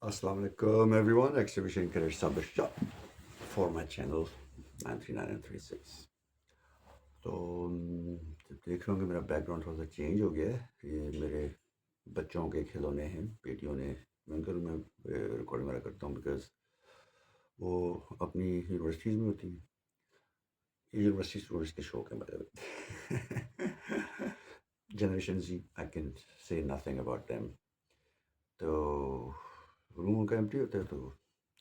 Assalamualaikum everyone, Exhibition Career Sabir Shah for my channel 93936. تو دیکھ رہا ہوں کہ میرا بیک گراؤنڈ تھوڑا سا چینج ہو گیا ہے. یہ میرے بچوں کے کھلونے ہیں، بیٹیوں نے. میں ریکارڈنگ میرا کرتا ہوں بیکاز وہ اپنی یونیورسٹیز میں ہوتی ہیں. یہ یونیورسٹی اسٹوڈنٹس کے شوق ہیں میرے. Generation Z I can say nothing about them. تو روم کا ایمٹی ہوتا ہے تو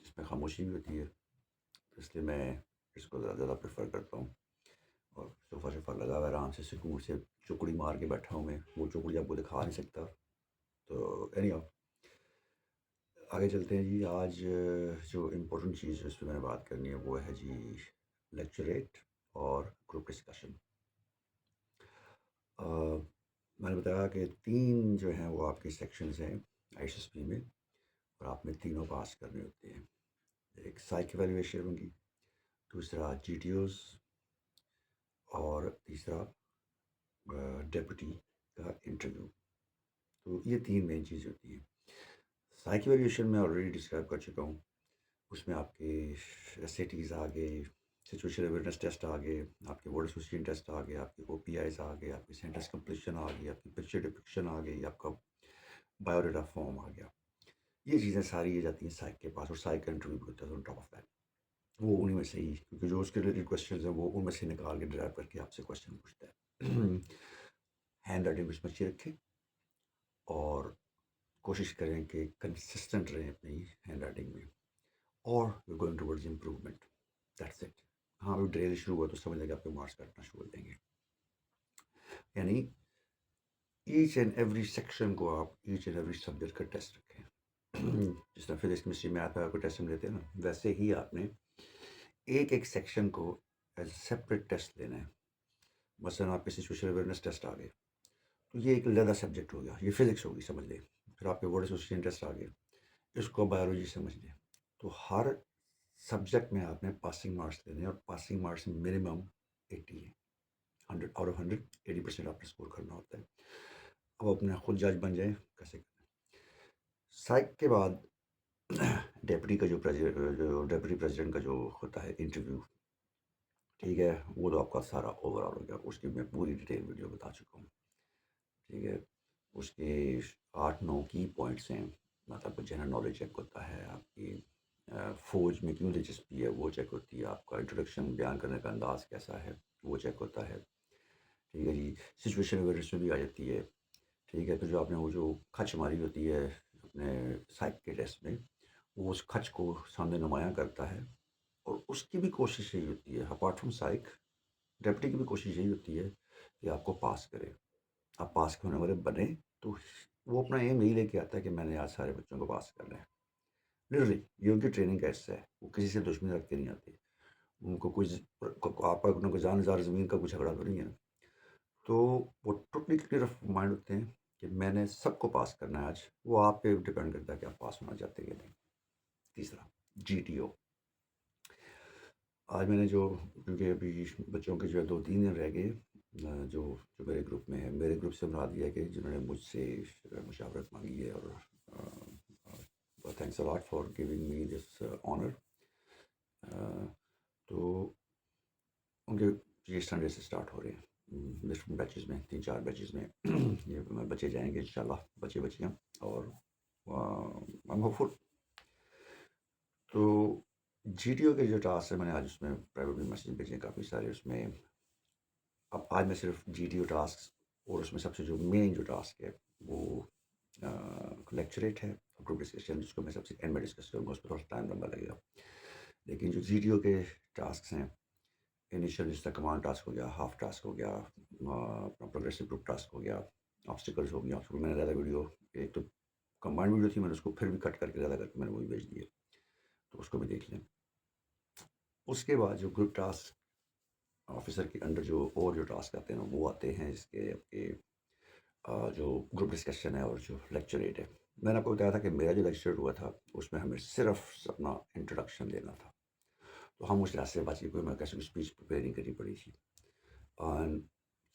اس میں خاموشی بھی ہوتی ہے، اس لیے میں اس کو زیادہ پریفر کرتا ہوں. اور صوفہ شفا لگا ہوا آرام سے سکون سے چکڑی مار کے بیٹھا ہوں میں. وہ چکڑی آپ کو دکھا نہیں سکتا. تو اینی ہاؤ آگے چلتے ہیں جی. آج جو امپورٹنٹ چیز اس پہ میں نے بات کرنی ہے وہ ہے جی لیکچریٹ اور گروپ ڈسکشن. میں نے بتایا کہ تین جو ہیں وہ آپ کے سیکشنز ہیں آئی ایس پی میں، اور آپ نے تینوں پاس کرنے ہوتے ہیں. ایک سائیک ایویلویشن ہوگی، دوسرا جی ٹی اوز، اور تیسرا ڈیپوٹی کا انٹرویو. تو یہ تین مین چیزیں ہوتی ہیں. سائیک ایویلویشن میں آلریڈی ڈسکرائب کر چکا ہوں. اس میں آپ کے ایس اے ٹیز آ گئے، سچویشن اویئرنیس ٹیسٹ آ گئے، آپ کے ورڈ ایسوسیشن ٹیسٹ آ گئے، آپ کے او پی آئیز آ گئے، آپ کی سینٹینس کمپلیشن آ گئی، آپ کی پکچر ڈپکشن آ گئی، آپ کا بایو ڈیٹا فارم آ گیا. یہ چیزیں ساری یہ جاتی ہیں سائیک کے پاس، اور سائیک کا انٹرویو بھی ہوتا ہے آن ٹاپ آف دیٹ. وہ انہیں میں سے ہی، کیونکہ جو اس کے ریلیٹڈ کوشچنز ہیں وہ ان میں سے نکال کے ڈرائیو کر کے آپ سے کوشچن پوچھتا ہے. ہینڈ رائٹنگ اس میں اچھی رکھیں اور کوشش کریں کہ کنسسٹنٹ رہیں اپنی ہینڈ رائٹنگ میں، اور we going towards improvement. That's it. ہاں بھی ڈریل شروع ہوا تو سمجھ لیں کہ آپ کے مارکس کٹنا شروع ہو جائیں گے. یعنی ایچ اینڈ ایوری سیکشن کو آپ ایچ اینڈ ایوری سبجیکٹ کا ٹیسٹ رکھیں. جس طرح فزکس کیمسٹری میتھ کو ٹیسٹ ہم لیتے ہیں نا، ویسے ہی آپ نے ایک ایک سیکشن کو ایز اے سیپریٹ ٹیسٹ لینا ہے. مثلاً آپ کے سچویشن اویئرنیس ٹیسٹ آ گئے تو یہ ایک علیحدہ سبجیکٹ ہو گیا، یہ فزکس ہوگی سمجھ لیں. پھر آپ کے ورڈ ایسوسیشن ٹیسٹ آ گئے، اس کو بایولوجی سمجھ لیں. تو ہر سبجیکٹ میں آپ نے پاسنگ مارکس لینے ہیں، اور پاسنگ مارکس منیمم 80 ہے. 100 آؤٹ آف 100 80% آپ نے اسکور کرنا ہوتا ہے. اب اپنے خود جج بن جائیں کیسے کریں. سائیک کے بعد ڈیپٹی کا جو ڈیپٹی پریزیڈنٹ کا جو ہوتا ہے انٹرویو، ٹھیک ہے، وہ تو آپ کا سارا اوور آل ہو گیا. اس کی میں پوری ڈیٹیل ویڈیو بتا چکا ہوں. ٹھیک ہے، اس کے 8-9 کی پوائنٹس ہیں. مطلب جنرل نالج چیک ہوتا ہے، آپ کی فوج میں کیوں دلچسپی ہے وہ چیک ہوتی ہے، آپ کا انٹروڈکشن بیان کرنے کا انداز کیسا ہے وہ چیک ہوتا ہے. ٹھیک ہے جی. سچویشن اویئرنیس میں بھی آ جاتی ہے. ٹھیک ہے. پھر جو آپ نے وہ جو کھچ ماری ہوتی ہے اپنے سائیک کے ٹیسٹ میں، وہ اس کھچ کو سامنے نمایاں کرتا ہے. اور اس کی بھی کوشش یہی ہوتی ہے، اپارٹ فرام سائیک ڈیپٹی کی بھی کوشش یہی ہوتی ہے کہ آپ کو پاس کرے. آپ پاس ہونے والے بنے تو وہ اپنا ایم یہی لے کے آتا ہے کہ میں نے آج سارے بچوں کو پاس کرنا ہے. لٹرلی یہ ان کی ٹریننگ کا حصہ ہے. وہ کسی سے دشمنی رکھ کے نہیں آتے. ان کو کوئی آپ کا کوئی جان زار زمین کا کچھ جھگڑا تو نہیں ہے. تو وہ ٹوٹلی کلیئر آف مائنڈ ہوتے ہیں کہ میں نے سب کو پاس کرنا ہے آج. وہ آپ پہ ڈپینڈ کرتا ہے کہ آپ پاس ہونا چاہتے ہیں یا نہیں. تیسرا جی ٹی او. آج میں نے جو، کیونکہ ابھی بچوں کے جو ہے 2-3 دن رہ گئے، جو جو میرے گروپ میں ہے، میرے گروپ سے مراد یہ ہے کہ جنہوں نے مجھ سے مشاورت مانگی ہے، اور thanks allot for giving me this owner. تو ان کے یہ سنڈے سے اسٹارٹ ہو رہے ہیں ڈفرنٹ بیچز میں، 3-4 بیچز میں. یہ بچے جائیں گے انشاءاللہ، بچے بچیاں. اور I'm hopeful. تو جی ٹی او کے جو ٹاسک ہے، میں نے آج اس میں پرائیویٹ میسیج بھیجے ہیں کافی سارے. اس میں اب آج میں صرف جی ٹی او ٹاسک، اور اس میں سب سے جو مین جو ٹاسک ہے وہ لیکچریٹ ہے، گروپ ڈسکشن، جس کو میں سب سے اینڈ میں ڈسکس کروں گا. اس پہ تھوڑا ٹائم لمبا لگے گا. لیکن جو جی ٹی او کے ٹاسکس ہیں، انیشیل جس طرح کمانڈ ٹاسک ہو گیا، ہاف ٹاسک ہو گیا، اپنا پروگریسو گروپ ٹاسک ہو گیا، آبسٹیکلس ہو گیا. اس کو میں نے زیادہ ویڈیو، ایک تو کمبائنڈ ویڈیو تھی، میں نے اس کو پھر بھی کٹ کر کے زیادہ کر کے میں نے وہی بھیج دیے، تو اس کو بھی دیکھ لیں. اس کے بعد جو گروپ ٹاسک آفیسر کے انڈر جو اور جو ٹاسک آتے ہیں وہ آتے ہیں اس کے آپ کے جو گروپ ڈسکشن ہے اور جو لیکچریٹ ہے. میں نے آپ کو بتایا تھا کہ میرا جو لیکچر ہوا تھا اس میں ہمیں صرف اپنا انٹروڈکشن دینا تھا. تو ہم اس لحاظ سے بچ گئے، کوئی میں کیسے اسپیچ پریپیئر نہیں کرنی پڑی تھی.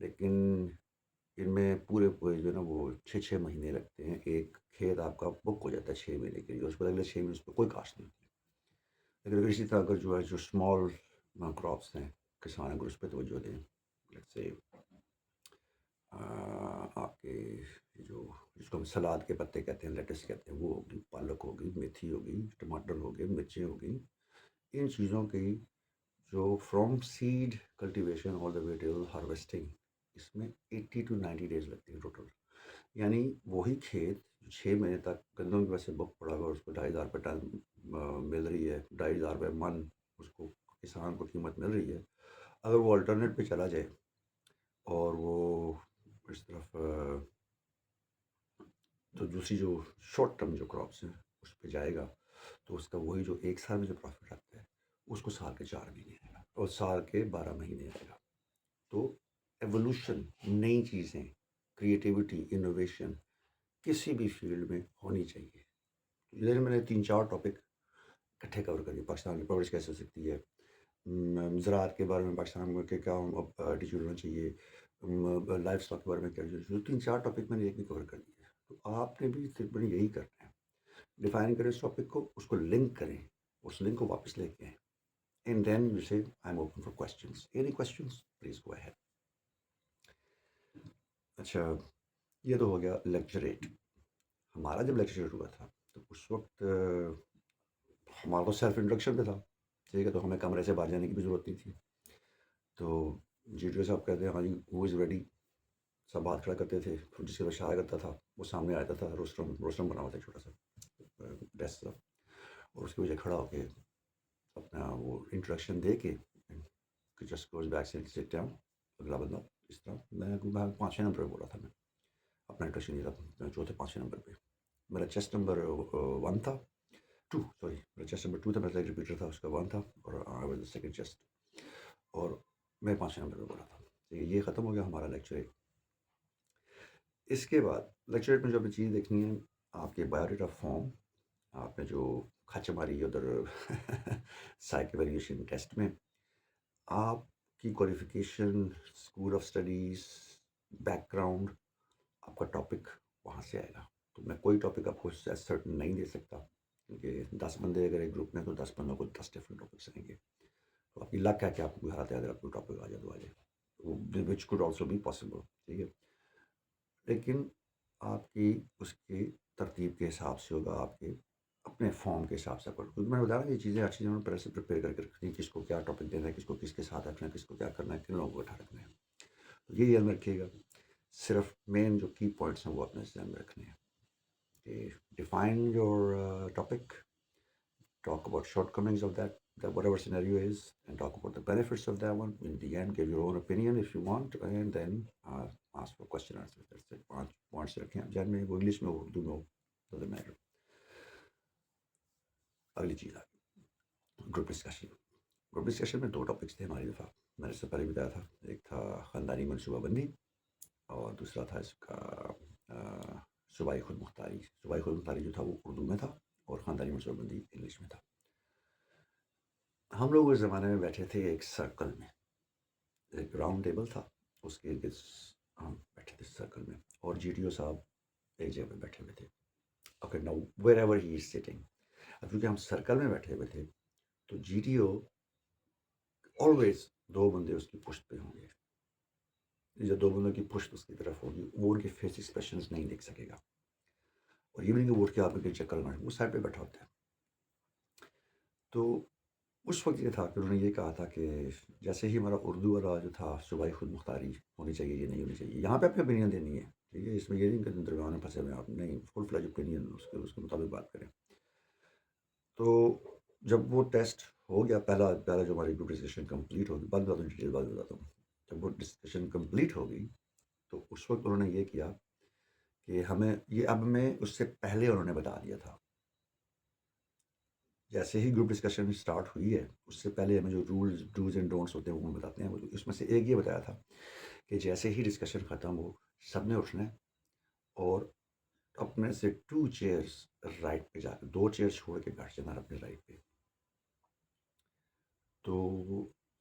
لیکن ان میں پورے پورے جو ہے نا وہ 6 مہینے لگتے ہیں، ایک کھیت آپ کا بک ہو جاتا ہے 6 مہینے کے لیے، اس کے بعد اگلے 6 مہینے اس پہ کوئی کاشت نہیں ہوتی۔ لیکن اگر اسی طرح اگر جو ہے جو اسمال کراپس ہیں، کسان اگر اس پہ توجہ دیں، لیٹس سے آپ کے جو جس کو ہم سلاد کے پتے کہتے ہیں، لیٹس کہتے ہیں، وہ ہوگی، پالک ہوگی، میتھی ہوگی، ٹماٹر ہو گئے، مرچیں ہوگی، ان چیزوں کی جو from seed cultivation all the way till harvesting, اس میں 80 to 90 days لگتے ہیں ٹوٹل۔ یعنی وہی کھیت جو 6 مہینے تک گندم کی وجہ سے بک پڑا ہوا، اس کو 2,500 روپے ٹن مل رہی ہے، 2,500 روپے من اس کو کسان کو قیمت مل رہی ہے، اگر وہ الٹرنیٹ پہ چلا جائے اور وہ اس طرف تو دوسری جو شارٹ ٹرم جو کراپس ہیں اس پہ جائے گا، تو اس کا وہی جو ایک سال میں جو پروفٹ آتا ہے اس کو سال کے 4 مہینے آئے گا اور سال کے 12 مہینے آئے گا۔ تو ایوولوشن، نئی چیزیں، کریٹیوٹی، انوویشن کسی بھی فیلڈ میں ہونی چاہیے۔ ادھر میں نے 3 4 ٹاپک اکٹھے کور کر دیے۔ پاکستان کی پرورش کیسے ہو سکتی ہے، زراعت کے بارے میں پاکستان میں کیا ایٹیچیوڈ ہونا چاہیے، لائف اسٹاک کے بارے میں کیا چاہیے، 3 4 ٹاپک میں نے ایک بھی کور کر دیا۔ تو آپ نے بھی تقریباً یہی کرنا ہے، ڈیفائن کریں اس ٹاپک کو، اس کو لنک کریں، اس لنک کو واپس لے کے آئیں، اینڈ دین یو سے I am open for questions, any questions please go ahead. اچھا، یہ تو ہو گیا لیکچریٹ۔ ہمارا جب لیکچریٹ ہوا تھا تو اس وقت ہمارا تو سیلف انٹروڈکشن پہ تھا، ٹھیک ہے، تو ہمیں کمرے سے باہر جانے کی بھی ضرورت نہیں تھی۔ تو جی ڈی او صاحب کہتے ہیں ہاں جی ہو از ریڈی، سب ہاتھ کھڑا کرتے تھے، پھر جس کے بعد اشارہ کرتا تھا وہ سامنے آتا تھا، روسٹرم بنا ہوا تھا چھوٹا سا ڈیسک تھا، اور اس کے وجہ کھڑا ہو کے اپنا وہ انٹروڈکشن دے کے جسٹ گوز بیک سے سٹ ڈاؤن، اگلا بندہ اس طرح۔ میں 5 6 نمبر پہ بولا تھا، میں اپنا انٹروڈکشن دیا تھا چوتھے 5 6 نمبر پہ، میرا چیسٹ نمبر 1 تھا، 2 سوری، میرا چیسٹ نمبر 2 تھا، میرا ریپیٹر تھا، اس کا 1 تھا، اور آئی واز دا سیکنڈ چیسٹ، اور میں 5 نمبر پہ بولا تھا۔ یہ ختم ہو گیا ہمارا لیکچر۔ اس کے بعد لیکچر میں جو اپنی چیز دیکھنی ہے، آپ کے بایو ڈیٹا فارم، آپ نے جو کھچ ماری ادھر سائیک ایویلیویشن ٹیسٹ میں، آپ کی qualification, school of studies, back ground, آپ کا ٹاپک وہاں سے آئے گا۔ تو میں کوئی ٹاپک آپ کو سرٹن نہیں دے سکتا، کیونکہ 10 بندے اگر ایک گروپ میں تو 10 بندوں کو 10 ڈفرنٹ ٹاپکس آئیں گے۔ تو آپ کی لک ہے کہ آپ کو ہراتے اگر آپ کو ٹاپک آ جائے تو آ جائے، which could also be possible, ٹھیک ہے۔ لیکن آپ کی اس کی ترتیب کے حساب سے ہوگا، آپ کے اپنے فارم کے حساب سے، کیونکہ میں نے بتایا یہ چیزیں اچھی چیزوں نے پہلے سے پریپیئر کر کے رکھنی ہے، کس کو کیا ٹاپک دینا ہے، کس کو کس کے ساتھ رکھنا ہے، کس کو کیا کرنا ہے، کن لوگوں کو اٹھا رکھنا ہے۔ تو یہ یاد میں رکھیے گا، صرف مین جو کی پوائنٹس ہیں وہ اپنے ذہن میں رکھنے ہیں کہ define your topic, talk about shortcomings of that whatever scenario is, and talk about the benefits of that one. In the end, give your own opinion if you want, and then ask for question answer. That's it. 5 points رکھیں آپ ذہن میں، وہ English میں ہو، اردو میں ہو، doesn't matter۔ اگلی چیز آ group discussion. Group discussion میں 2 ٹاپکس تھے ہماری دفعہ، میں نے اس سے پہلے بتایا تھا، ایک تھا خاندانی منصوبہ بندی، اور دوسرا تھا اس کا صوبائی خود مختاری۔ صوبائی خود مختاری جو تھا وہ اردو میں تھا، اور خاندانی منصوبہ بندی انگلش میں تھا۔ ہم لوگ اس زمانے میں بیٹھے تھے ایک سرکل میں، ایک راؤنڈ ٹیبل تھا، اس کے ارد ہم بیٹھے تھے سرکل میں، اور جی ڈی او صاحب ایک جگہ پہ بیٹھے ہوئے تھے۔ Okay now where ever he is sitting, اب چونکہ ہم سرکل میں بیٹھے ہوئے تھے تو جی ڈی او آلویز 2 بندے اس کی پشت پہ ہوں گے، جو 2 بندوں کی پشت اس کی طرف ہوگی، وہ ان کے فیس ایکسپریشنز نہیں دیکھ سکے گا، اور یہ بھی نہیں کہ ووٹ کے آپ کے چکر لگائیں، وہ سائڈ پہ بیٹھا ہوتا ہے۔ تو اس وقت یہ تھا کہ انہوں نے یہ کہا تھا کہ جیسے ہی ہمارا اردو والا جو تھا صوبائی خود مختاری ہونی چاہیے، یہ نہیں ہونی چاہیے، یہاں پہ اپنی اوپینین دینی ہے، ٹھیک ہے، اس میں یہ نہیں کہ درمیان میں پھنسے ہوئے آپ نہیں، فل فلیج اوپینین اس کے مطابق بات کریں۔ تو جب وہ ٹیسٹ ہو گیا، پہلا جو ہماری گروپ ڈسکشن کمپلیٹ ہوگی، بعد بتاتا ہوں ڈیٹیل، بعد بتاتا ہوں، جب وہ ڈسکشن کمپلیٹ ہو گئی تو اس وقت انہوں نے یہ کیا کہ ہمیں یہ، اب میں اس سے پہلے انہوں نے بتا دیا تھا، جیسے ہی گروپ ڈسکشن اسٹارٹ ہوئی ہے اس سے پہلے ہمیں جو رولز ڈوز اینڈ ڈونٹس ہوتے ہیں وہ بتاتے ہیں۔ وہ اس میں سے ایک یہ بتایا تھا کہ جیسے ہی ڈسکشن ختم ہو، سب نے اٹھنا ہے اور اپنے سے 2 چیئرس رائٹ پہ جا کے، 2 چیئر چھوڑ کے بیٹھ جانا اپنے رائٹ پہ۔ تو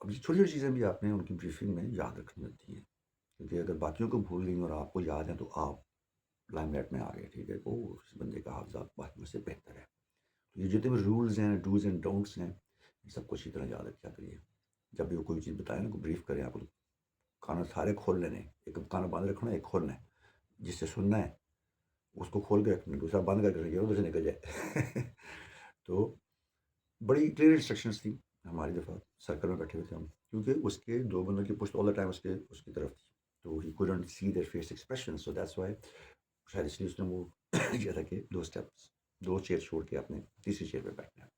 اب یہ چھوٹی چھوٹی چیزیں بھی آپ نے ان کی بریفنگ میں یاد رکھنی ہوتی ہیں، کیونکہ اگر باقیوں کو بھول گئی اور آپ کو یاد ہے تو آپ لائم لائٹ میں آ گئے، ٹھیک ہے، وہ اس بندے کا حافظہ باقیوں سے بہتر ہے۔ تو یہ جتنے بھی رولز ہیں، ڈوز اینڈ ڈونٹس ہیں، ان سب کو اچھی طرح یاد رکھا کریے۔ جب بھی وہ کوئی چیز بتائیں نا، کو بریف کریں، آپ کو کھانا سارے کھول لینے، ایک کھانا بند رکھنا ہے، ایک کھولنا ہے، جس سے سننا ہے اس کو کھول کے رکھنا، دوسرا بند کر کے رکھنا ادھر سے نکل جائے۔ تو بڑی کلیئر انسٹرکشنس تھیں۔ ہماری دفعہ سرکل میں بیٹھے ہوئے تھے ہم، کیونکہ اس کے دو بندوں کی پشت آل دا ٹائم اس کی طرف تھی، تو ہی couldn't see their face expression, so that's why شاید اس لیے اس نے وہ کیا تھا کہ دو چیئر چھوڑ کے اپنے تیسری چیئر پہ بیٹھنا ہے۔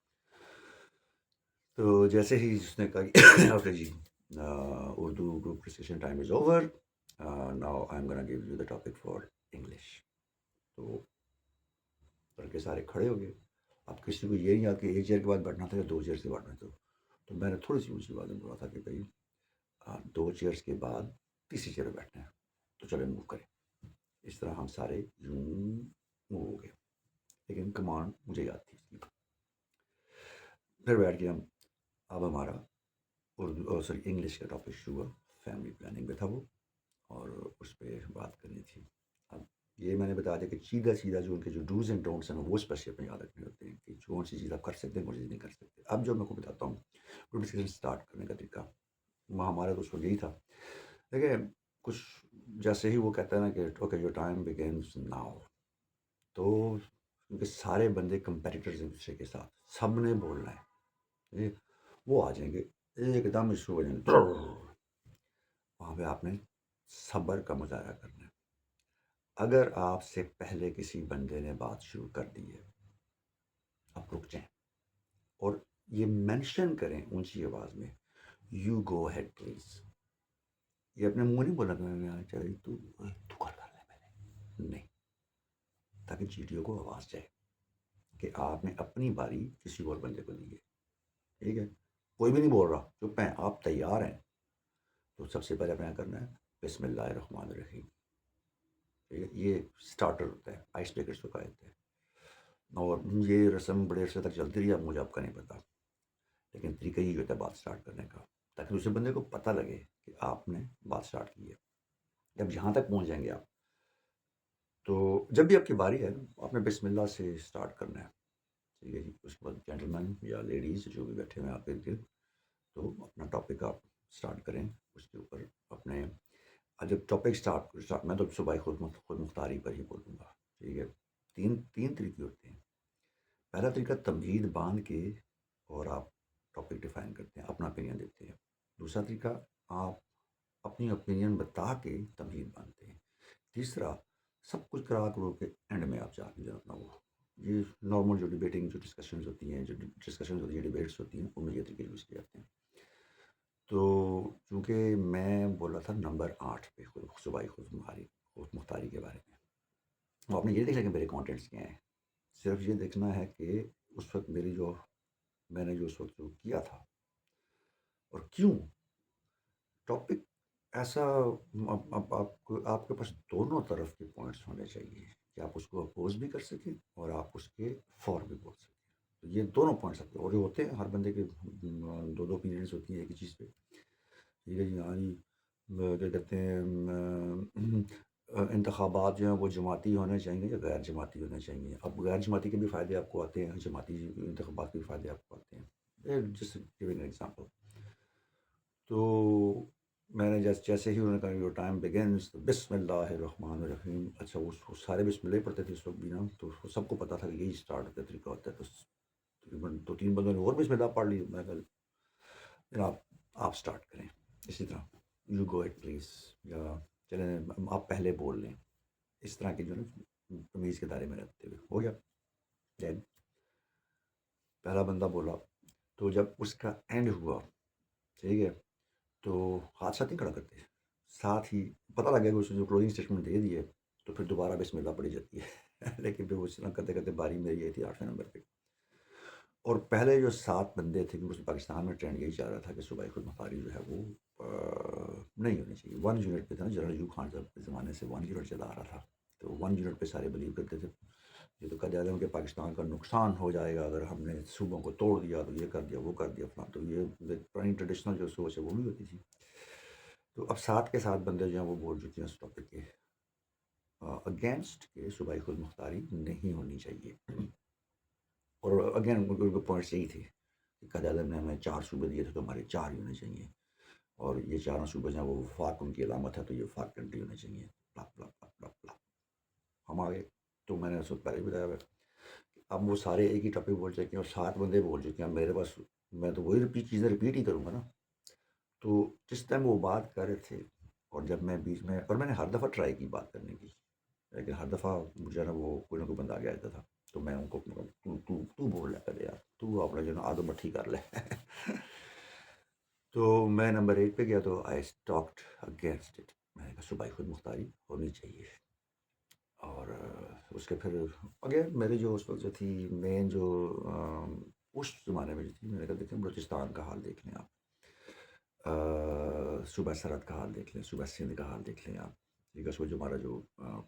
تو جیسے ہی اس نے کہا کہ اوکے جی، Urdu group discussion time is over, now I am gonna give you the topic for English. تو لڑکے سارے کھڑے ہو گئے۔ اب کسی کو یہ نہیں یاد کہ ایک چیئر کے بعد بیٹھنا تھا یا دو چیئر سے بیٹھنا تھا، تو میں نے تھوڑی سی اونچی بات میں بولا تھا کہ بھائی دو چیئرس کے بعد تیسری چیئر پہ بیٹھنا ہے، تو چلے موو کریں۔ اس طرح ہم سارے یوں موو ہو گئے، لیکن کمانڈ مجھے یاد تھی اس کی۔ پھر بیٹھ کے ہم، اب ہمارا اردو انگلش کا ٹاپک شروع ہوا، فیملی پلاننگ پہ تھا وہ، اور اس پہ بات کرنی تھی۔ اب یہ میں نے بتا دیا کہ سیدھا جو ان کے جو ڈوز اینڈ ڈونٹس ہیں وہ اسپیشلی اپنے یاد رکھنے ہوتے ہیں، کہ کون سی چیز آپ کر سکتے ہیں، کون سی چیز نہیں کر سکتے۔ اب جو میں کو بتاتا ہوں گروپ ڈسکشن اسٹارٹ کرنے کا طریقہ، وہاں ہمارا تو اس وقت یہی تھا۔ دیکھیں، کچھ جیسے ہی وہ کہتا ہے نا کہ okay your time begins now, تو کیونکہ سارے بندے کمپیٹیٹرز ہیں دوسرے کے ساتھ، سب نے بولنا ہے، وہ آ جائیں گے ایک دم شروع ہو جائیں گے، وہاں پہ آپ نے صبر کا مظاہرہ کرنا ہے۔ اگر آپ سے پہلے کسی بندے نے بات شروع کر دی ہے، آپ رک جائیں اور یہ مینشن کریں اونچی آواز میں، یو گو ہیڈ پلیز۔ یہ اپنے منہ نہیں بولا چاہیے تو کر لے پہلے، نہیں، تاکہ جی ٹی او کو آواز جائے کہ آپ نے اپنی باری کسی اور بندے کو دی ہے، ٹھیک ہے۔ کوئی بھی نہیں بول رہا، چپ ہیں، آپ تیار ہیں، تو سب سے پہلے اپنا کرنا ہے بسم اللہ الرحمن الرحیم، ٹھیک ہے۔ یہ اسٹارٹر ہوتا ہے، آئس بریکرس کو کہتے ہیں، اور یہ رسم بڑے عرصے تک چلتی رہی، اب مجھے اب کا نہیں پتا، لیکن طریقہ یہ ہوتا ہے بات اسٹارٹ کرنے کا، تاکہ دوسرے بندے کو پتہ لگے کہ آپ نے بات اسٹارٹ کی ہے۔ جب یہاں تک پہنچ جائیں گے آپ، تو جب بھی آپ کی باری ہے آپ نے بسم اللہ سے اسٹارٹ کرنا ہے، ٹھیک ہے جی۔ اس کے بعد جینٹلمین یا لیڈیز جو بھی بیٹھے ہوئے ہیں آپ کے ارد گرد، تو اپنا ٹاپک آپ اسٹارٹ کریں، اس کے اوپر اپنے جب ٹاپک اسٹارٹ میں تو صبح خود مختاری پر ہی بولوں گا، ٹھیک ہے۔ تین طریقے ہوتے ہیں۔ پہلا طریقہ تمہید باندھ کے اور آپ ٹاپک ڈیفائن کرتے ہیں، اپنا اوپینین دیتے ہیں۔ دوسرا طریقہ آپ اپنی اوپینین بتا کے تمہید باندھتے ہیں۔ تیسرا سب کچھ کرا کرو کے اینڈ میں آپ جا کے جو اپنا وہ، یہ نارمل جو ڈیبیٹنگ جو ڈسکشنز ہوتی ہیں، ڈیبیٹس ہوتی ہیں، ان میں یہ طریقے یوز کیے جاتے ہیں۔ تو چونکہ میں بولا تھا نمبر 8 پہ صبح خود مختاری کے بارے میں، وہ آپ نے یہ دیکھا کہ میرے کانٹینٹس کیا ہیں، صرف یہ دیکھنا ہے کہ اس وقت میں نے جو اس وقت جو کیا تھا اور کیوں ٹاپک ایسا، آپ کے پاس دونوں طرف کے پوائنٹس ہونے چاہیے کہ آپ اس کو اپوز بھی کر سکیں اور آپ اس کے فور بھی بول سکیں۔ تو یہ دونوں پوائنٹس آپ کے، اور جو ہوتے ہیں ہر بندے کے دو اوپینینس ہوتی ہیں ایک ہی چیز پہ، ٹھیک ہے جی۔ ہاں جی، کیا کہتے ہیں، انتخابات جو ہیں وہ جماعتی ہونے چاہیے یا غیر جماعتی ہونے چاہیے؟ اب غیر جماعتی کے بھی فائدے آپ کو آتے ہیں، جماعتی انتخابات کے بھی فائدے آپ کو آتے ہیں، جسٹ گیونگ این ایگزامپل۔ تو میں نے جیسے ہی انہوں نے کہا یور ٹائم بگنس، تو بسم اللہ الرحمن الرحیم، اچھا وہ سارے بسم اللہ پڑھتے تھے اس وقت بھی نا، تو سب کو پتا تھا کہ یہی اسٹارٹ کا طریقہ ہوتا ہے۔ تو تقریباً 2-3 بندوں نے اور بسم اللہ پڑھ لی، میں کہا جناب آپ اسٹارٹ کریں، اسی طرح یو گو اٹ پلیز، یا چلیں آپ پہلے بول لیں، اس طرح کے جو نا تمیز کے دائرے میں رہتے ہوئے ہو گیا۔ دین پہلا بندہ بولا، تو جب اس کا اینڈ ہوا، ٹھیک ہے، تو ہاتھ ساتھ نہیں کھڑا کرتے، ساتھ ہی پتہ لگ گیا کہ اس نے جو کلوزنگ اسٹیٹمنٹ دے دی ہے، تو پھر دوبارہ بسم اللہ پڑھی جاتی ہے۔ لیکن پھر وہ اس طرح کرتے کرتے باری میری یہ تھی 8ویں نمبر پہ، اور پہلے جو 7 بندے تھے، کیونکہ پاکستان میں ٹرینڈ یہی چل رہا تھا کہ صوبائی خود مختاری جو ہے وہ نہیں ہونی چاہیے، 1 یونٹ پہ تھا نا، جنرل ایوب خان صاحب کے زمانے سے 1 یونٹ چلا آ رہا تھا، تو 1 یونٹ پہ سارے بلیو کرتے تھے۔ یہ تو قائد اعظم کہ پاکستان کا نقصان ہو جائے گا اگر ہم نے صوبوں کو توڑ دیا، تو یہ کر دیا وہ کر دیا فلاں، تو یہ پرانی ٹریڈیشنل جو سوچ ہے وہ بھی ہوتی تھی۔ تو اب ساتھ کے ساتھ بندے جو ہیں وہ بول چکے ہیں اس ٹاپک کے اگینسٹ کہ صوبائی خود مختاری نہیں ہونی چاہیے. اور اگین ان کے پوائنٹس یہی تھے کہ قائد اعظم نے ہمیں 4 صوبے دیے تھے تو ہمارے 4 ہی ہونے چاہیے، اور یہ چاروں صوبے جو ہیں وہ وفاق ان کی علامت ہے تو یہ وفاق کنٹری ہونے چاہیے. بلا بلا بلا بلا بلا. ہم آگے. تو میں نے اس وقت پہلے بھی بتایا کہ اب وہ سارے ایک ہی ٹاپک بول چکے ہیں اور 7 بندے بول چکے ہیں. میرے پاس میں تو وہی چیزیں رپیٹ ہی کروں گا نا. تو جس ٹائم وہ بات کر رہے تھے اور جب میں بیچ میں، اور میں نے ہر دفعہ ٹرائی کی بات کرنے کی، لیکن ہر دفعہ مجھے نا وہ کوئی نہ کوئی بندہ آگے آتا تھا تو میں ان کو تو بول رہا کر یار تو اپنا جو نا آدم مٹھی کر لے. تو میں نمبر 8 پہ گیا تو آئی اسٹاکڈ اگینسٹ اٹ. میں نے کہا صوبائی خود مختاری ہونی چاہیے. اور اس کے پھر اگین میری جو اس وقت جو تھی مین جو اس زمانے میں جو تھی، میں نے کہا دیکھیں بلوچستان کا حال دیکھ لیں آپ، صوبہ سرحد کا حال دیکھ لیں، صوبہ سندھ کا حال دیکھ لیں آپ. ٹھیک ہے. اس وقت جو ہمارا جو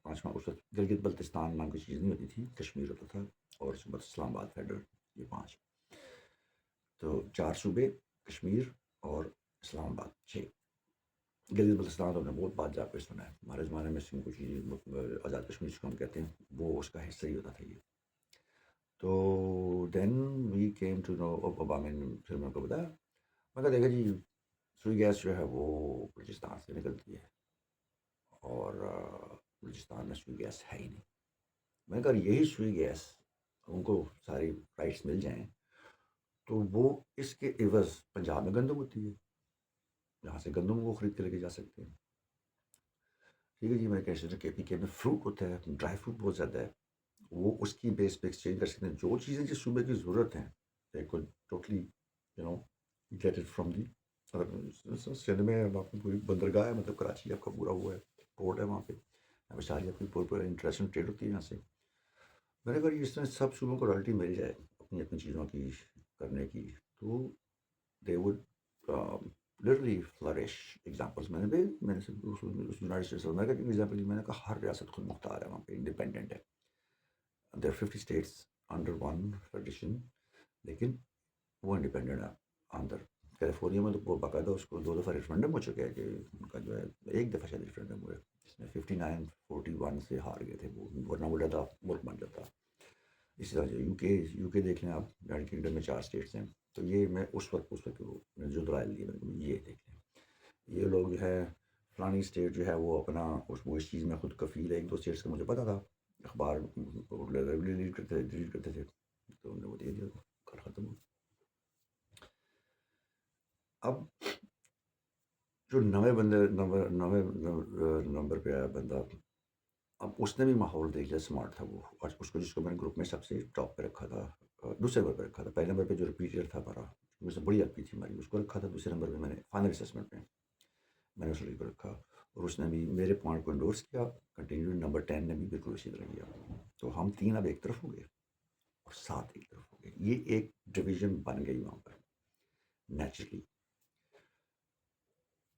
5واں اس وقت گلگت بلتستان نام کی چیز نہیں ہوتی تھی، کشمیر ہوتا تھا اور اس کے بعد اسلام آباد فیڈرل، یہ 5. تو 4 صوبے، کشمیر اور اسلام آباد 6. گلگت بلتستان تو ہم نے بہت بات جا کے سنا ہے ہمارے زمانے میں، سنگھ کو چیز آزاد کشمیر جس کو ہم کہتے ہیں وہ اس کا حصہ ہی ہوتا تھا یہ. تو دین وی کیم ٹو نو اب پھر میں کو بتایا، میں کہا دیکھا جی سوئی گیس جو ہے وہ بلوچستان سے نکلتی ہے اور بلوچستان میں سوئی گیس ہے ہی نہیں. میں نے کہا یہی سوئی گیس ان کو ساری رائٹس مل جائیں تو وہ اس کے عوض پنجاب میں گندم ہوتی ہے، جہاں سے گندم وہ خرید کے لے کے جا سکتے ہیں. ٹھیک ہے جی. میں کہہ کے پی کے میں فروٹ ہوتا ہے، ڈرائی فروٹ بہت زیادہ ہے، وہ اس کی بیس پہ ایکسچینج کر سکتے ہیں. جو چیزیں جس صوبے کی ضرورت ہیں they could totally get it from the. Sindh میں آپ کی پوری بندرگاہ ہے، مطلب کراچی آپ کا پورا ہوا ہے، پورٹ ہے وہاں پہ، ساری آپ کی پورا انٹرنیشنل ٹریڈ ہوتی ہے یہاں سے. میں نے کہا اس طرح سب صوبوں کو رائلٹی مل جائے اپنی اپنی چیزوں کی کرنے کی تو they would literally flourish. Examples میں نے یونائٹڈ اسٹیٹس آف امریکہ کی ایگزامپل دی. میں نے کہا ہر ریاست خود مختار ہے وہاں پہ، انڈیپینڈنٹ ہے. دیر 50 اسٹیٹس انڈر ون فیڈریشن، لیکن وہ انڈیپینڈنٹ ہے. اندر کیلیفورنیا میں تو وہ باقاعدہ اس کو 2 دفعہ ریفرنڈم ہو چکے ہیں کہ ان کا جو ہے ایک دفعہ شاید ریفرنڈم ہوا ہے جس میں 59-41 سے ہار گئے تھے وہ، ورنہ وہ زیادہ ملک بن جاتا. اسی طرح جو یو کے دیکھ لیں آپ، یونائٹڈ کنگڈم میں 4 اسٹیٹس ہیں. تو یہ میں اس وقت جو دلائل دیے میں نے یہ دیکھ لیں، یہ لوگ جو ہے فلانی اسٹیٹ جو ہے وہ اپنا اس چیز میں خود کفیل ہے. 1-2 اسٹیٹس کا مجھے پتا تھا، اخبار ڈیلیٹ کرتے تھے تو انہوں نے وہ دے دیا، کل ختم ہو. اب جو نمبر پہ آیا بندہ، اب اس نے بھی ماحول دیکھ لیا، اسمارٹ تھا وہ. اور اس کو جس کو میں نے گروپ میں سب سے ٹاپ پہ رکھا تھا، دوسرے نمبر پہ رکھا تھا. پہلے نمبر پہ جو ریپیٹر تھا ہمارا، مجھ سے بڑی اپی تھی ہماری، اس کو رکھا تھا. دوسرے نمبر پہ میں نے فائنل اسسمنٹ میں میں نے اس لڑکی کو رکھا، اور اس نے بھی میرے پوائنٹ کو انڈورس کیا. کنٹینیو نمبر 10 نے بھی بالکل اسی طرح کیا. تو ہم 3 اب ایک طرف ہو گئے اور 7 ایک طرف ہو گئے. یہ ایک ڈویژن بن گئی وہاں پر نیچرلی.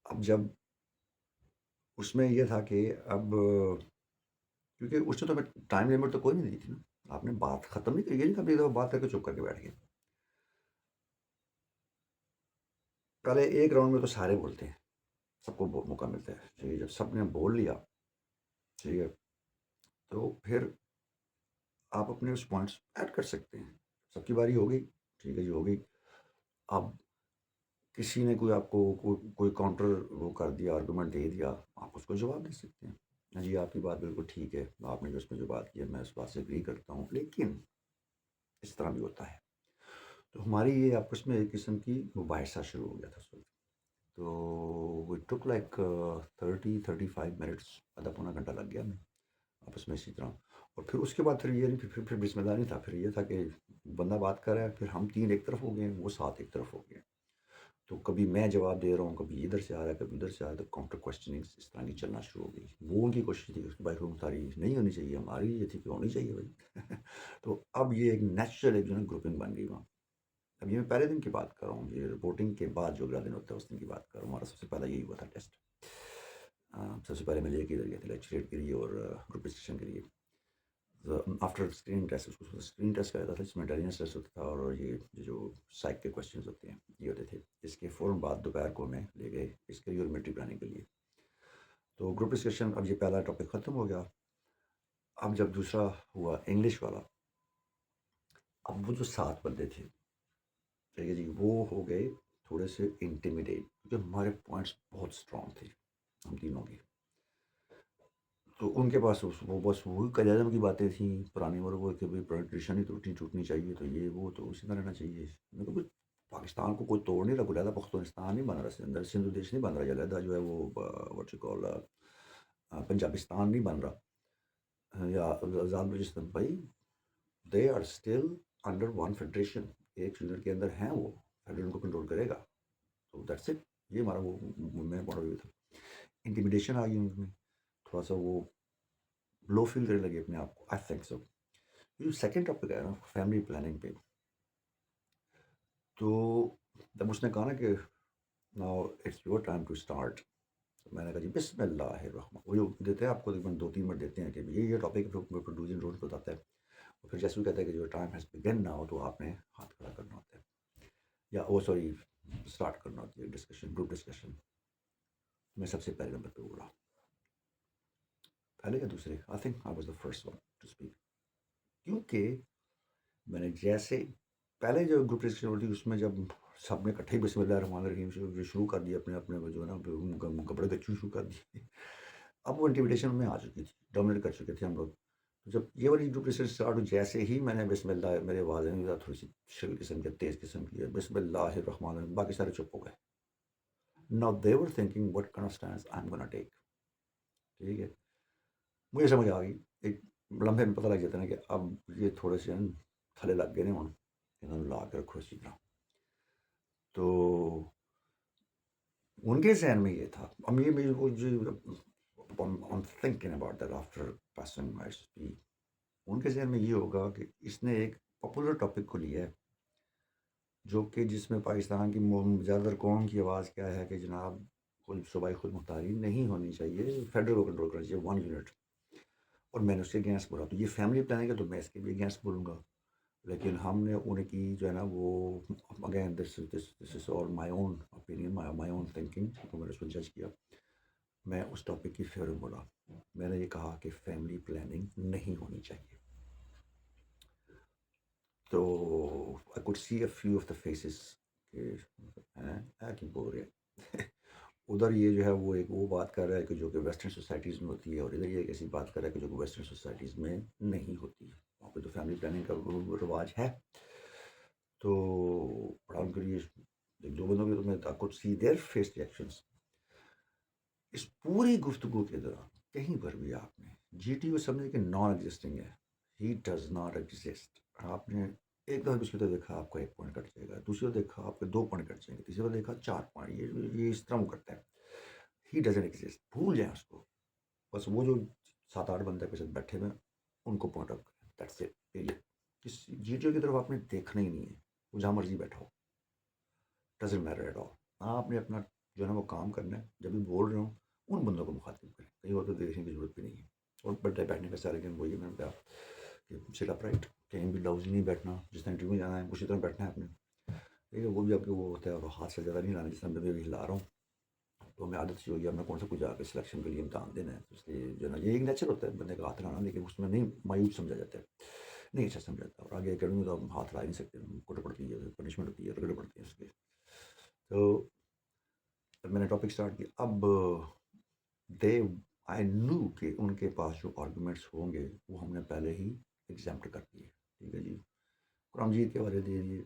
اب جب اس میں یہ تھا کہ اب کیونکہ اس نے تو ہمیں ٹائم لمٹ تو کوئی نہیں دی تھی نا، آپ نے بات ختم نہیں کی. یہ نہیں کہ آپ بات کر کے چپ کر کے بیٹھ گئے. پہلے ایک راؤنڈ میں تو سارے بولتے ہیں، سب کو موقع ملتا ہے. ٹھیک ہے. جب سب نے بول لیا، ٹھیک ہے، تو پھر آپ اپنے اس پوائنٹس ایڈ کر سکتے ہیں. سب کی باری ہو گئی، ٹھیک ہے جی، ہو گئی. اب کسی نے کوئی آپ کو کوئی کاؤنٹر وہ کر دیا، آرگومنٹ دے دیا، آپ اس کو جواب دے سکتے ہیں. جی آپ کی بات بالکل ٹھیک ہے، آپ نے جو اس میں جو بات کی ہے میں اس بات سے اگری کرتا ہوں، لیکن اس طرح بھی ہوتا ہے. تو ہماری یہ آپس میں ایک قسم کی مباحثہ شروع ہو گیا تھا اس وقت. تو وی ٹک لائک 30-35 منٹس، آدھا پونا گھنٹہ لگ گیا ہمیں آپس میں اسی طرح. اور پھر اس کے بعد پھر یہ نہیں، پھر بسم اللہ نہیں تھا. پھر یہ تھا کہ بندہ بات کر رہا ہے، پھر ہم 3 ایک طرف ہو گئے، وہ 7 ایک طرف ہو گئے. تو کبھی میں جواب دے رہا ہوں، کبھی ادھر سے آ رہا ہے، کبھی ادھر سے آ رہا ہے. تو کاؤنٹر کوشچننگ اس طرح کی چلنا شروع ہو گئی. وہ ان کی کوشش تھی کہ بھائی خود مختاری نہیں ہونی چاہیے، ہماری یہ تھی کہ ہونی چاہیے بھائی. تو اب یہ ایک نیچرل ایک جو ہے گروپنگ بن گئی وہاں. اب یہ میں پہلے دن کی بات کر رہا ہوں، یہ رپورٹنگ کے بعد جو اگلا دن ہوتا ہے اس دن کی بات کر رہا ہوں. ہمارا سب سے پہلا یہی ہوا تھا ٹیسٹ. سب سے پہلے میں لے کے ادھر گیا تھا لیکچریٹ کے لیے اور گروپ ڈسکشن کے لیے. آفٹر اسکرین ٹیسٹ اس کو اسکرین ٹیسٹ کرایا تھا، جس میں انٹیلیجنس ٹیسٹ ہوتا تھا اور یہ جو سائیک کے کوشچنز ہوتے ہیں یہ ہوتے تھے. اس کے فوراً بعد دوپہر کو ہمیں لے گئے اس کے ملٹری پلاننگ کے لیے. تو گروپ ڈسکشن، اب یہ پہلا ٹاپک ختم ہو گیا. اب جب دوسرا ہوا انگلش والا، اب وہ جو 7 بندے تھے ٹھیک ہے جی، وہ ہو گئے تھوڑے سے انٹیمیڈیٹ کیونکہ ہمارے پوائنٹس بہت اسٹرانگ تھے ہم تینوں کے. تو ان کے پاس وہ بس وہی قیادم کی باتیں تھیں پرانی وہ کہ بھائی ٹریڈیشن ہی ٹوٹنی چاہیے، تو یہ وہ تو اسی طرح رہنا چاہیے. میں تو پاکستان کو کوئی توڑ نہیں رہا، کوئی پختونستان نہیں بن رہا، اندر سندھ دیش نہیں بن رہا، علیحدہ جو ہے وہ واٹ یو کال پنجابستان نہیں بن رہا یا آزاد بلوچستان. بھائی they are still under one federation, ایک یونٹ کے اندر ہیں، وہ فیڈرل کو کنٹرول کرے گا. تو دیٹس اٹ، یہ ہمارا وہ میرا پوائنٹ آف ویو تھا. انٹیمیڈیشن آ گئی ان میں، تھوڑا سا وہ لو فیل کرنے لگے اپنے آپ کو. I think so. جو سیکنڈ ٹاپک ہے نا فیملی پلاننگ پہ، تو جب اس نے کہا نا کہ now it's your time to start, میں نے کہا جی بسم اللہ الرحمن. وہ جو دیتے ہیں آپ کو تقریباً 2-3 منٹ دیتے ہیں کہ یہ ٹاپک ڈوز اینڈ ڈونٹس بتاتا ہے، اور پھر جیسے وہ کہتا ہے کہ جو ٹائم ہیز بگن ناؤ، تو آپ نے ہاتھ کھڑا کرنا ہوتا ہے یا وہ سوری اسٹارٹ کرنا ہوتی ہے ڈسکشن، گروپ ڈسکشن. میں سب سے پہلے نمبر پہ بولا، پہلے یا دوسرے، I think I was the first one to speak. کیونکہ میں نے جیسے پہلے جو گروپ ڈسکشن ہوتی اس میں جب سب نے اکٹھے بسم اللہ الرحمن الرحیم سے شروع کر دیا اپنے اپنے جو ہے نا کپڑے بچوں شروع کر دیے. اب وہ انٹیمیڈیشن میں آ چکی تھی، ڈومنیٹ کر چکے تھے ہم لوگ. تو جب یہ والی گروپ ڈسکشن اسٹارٹ ہوئی، جیسے ہی میں نے بسم اللہ، میرے آوازیں بھی تھوڑی سی شل قسم کی تیز قسم کی ہے، بسم اللہ الرحمن الرحیم، باقی سارے چپ ہو گئے. Now they were thinking what kind of stance I'm gonna take. ٹھیک ہے، مجھے سمجھ آ گئی. ایک لمحے میں پتہ لگ جاتا ہے نا کہ اب یہ تھوڑے سے تھلے لگ گئے نا، انہوں نے لا کے رکھو اسی طرح. تو ان کے ذہن میں یہ تھا، اب یہ thinking about that after passing my speech. ان کے ذہن میں یہ ہوگا کہ اس نے ایک پاپولر ٹاپک کو لیا ہے جو کہ جس میں پاکستان کی زیادہ تر قوم کی آواز کیا ہے کہ جناب کوئی صوبائی خود مختاری نہیں ہونی چاہیے، فیڈرل کو کنٹرول کرنا چاہیے، 1 یونٹ. اور میں نے اس کے اگینسٹ بولا. تو یہ فیملی پلاننگ ہے تو میں اس کے بھی اگینسٹ بولوں گا. لیکن ہم نے ان کی جو ہے نا وہ again this is all my own opinion, my own thinking. تو میں نے اس کو جج کیا، میں اس ٹاپک کی فیور بولا. میں نے یہ کہا کہ فیملی پلاننگ نہیں ہونی چاہیے. تو آئی could C a few of the faces کہ کیوں بول رہے ہیں. ادھر یہ جو ہے وہ ایک وہ بات کر رہا ہے کہ جو کہ ویسٹرن سوسائٹیز میں ہوتی ہے، اور ادھر یہ ایک ایسی بات کر رہا ہے کہ جو کہ ویسٹرن سوسائٹیز میں نہیں ہوتی ہے. وہاں پہ تو فیملی پلاننگ کا رواج ہے. تو پڑھا ان کے لیے ایک دو بندوں کے تو میں I could see their face reactions. اس پوری گفتگو کے دوران کہیں پر بھی آپ نے جی ٹی کو سمجھے کہ نان ایگزسٹنگ ہے، ہی ڈز ناٹ ایگزسٹ. آپ نے ایک دفعہ اس کو دیکھا آپ کا 1 پوائنٹ کٹ جائے گا، دوسری بار دیکھا آپ کے 2 پوائنٹ کٹ جائیں گے، تیسری بار دیکھا 4 پوائنٹ. یہ اس طرح وہ کرتا ہے. ہی ڈزنٹ ایگزسٹ، بھول جائیں اس کو. بس وہ جو 7-8 بندے کے ساتھ بیٹھے ہوئے ان کو پوائنٹ آؤٹ کریں، دیٹس اٹ. کس جی ٹی او کی طرف آپ نے دیکھنا ہی نہیں ہے، وہ جہاں مرضی بیٹھا ہو، ڈزنٹ میٹر ایٹ آل. آپ نے اپنا جو ہے نا وہ کام کرنا ہے. جب بھی بول رہے ہوں ان بندوں کو مخاطب کریں، کہیں اور تو دیکھنے کی ضرورت بھی نہیں ہے. اور بیٹھنے کا سارے دن وہی میں نے کہا کہ سٹ اپ رائٹ، کہیں بھی لفظ نہیں بیٹھنا، جس طرح انٹرویو میں جانا ہے اسی طرح بیٹھنا ہے آپ نے. ٹھیک ہے، وہ بھی آپ کے وہ ہوتا ہے، اور ہاتھ سے زیادہ نہیں لانا، جس طرح میں بھی ہلا رہا ہوں. تو ہمیں عادت سی ہوئی ہے، ہم نے کون سا کچھ جا کے سلیکشن کے لیے امتحان دینا ہے، تو اس لیے جو ہے نا یہ ایک نیچر ہوتا ہے بندے کا ہاتھ لانا، لیکن اس میں نہیں مایوس سمجھا جاتا ہے، نہیں اچھا سمجھا جاتا. اور آگے اکیڈمی میں تو ہم ہاتھ لا ہی نہیں سکتے، کوٹے پڑتی ہے، پنشمنٹ ہوتی ہے، رگڑے پڑتی ہے اس کے. تو میں نے ٹاپک اسٹارٹ کیا. اب دے آئی نو کہ ان کے پاس جو آرگومنٹس ہوں گے وہ ہم نے پہلے ہی ایگزامپٹ کر دیے. ٹھیک ہے جی، قرآن مجید کے حوالے دے دیے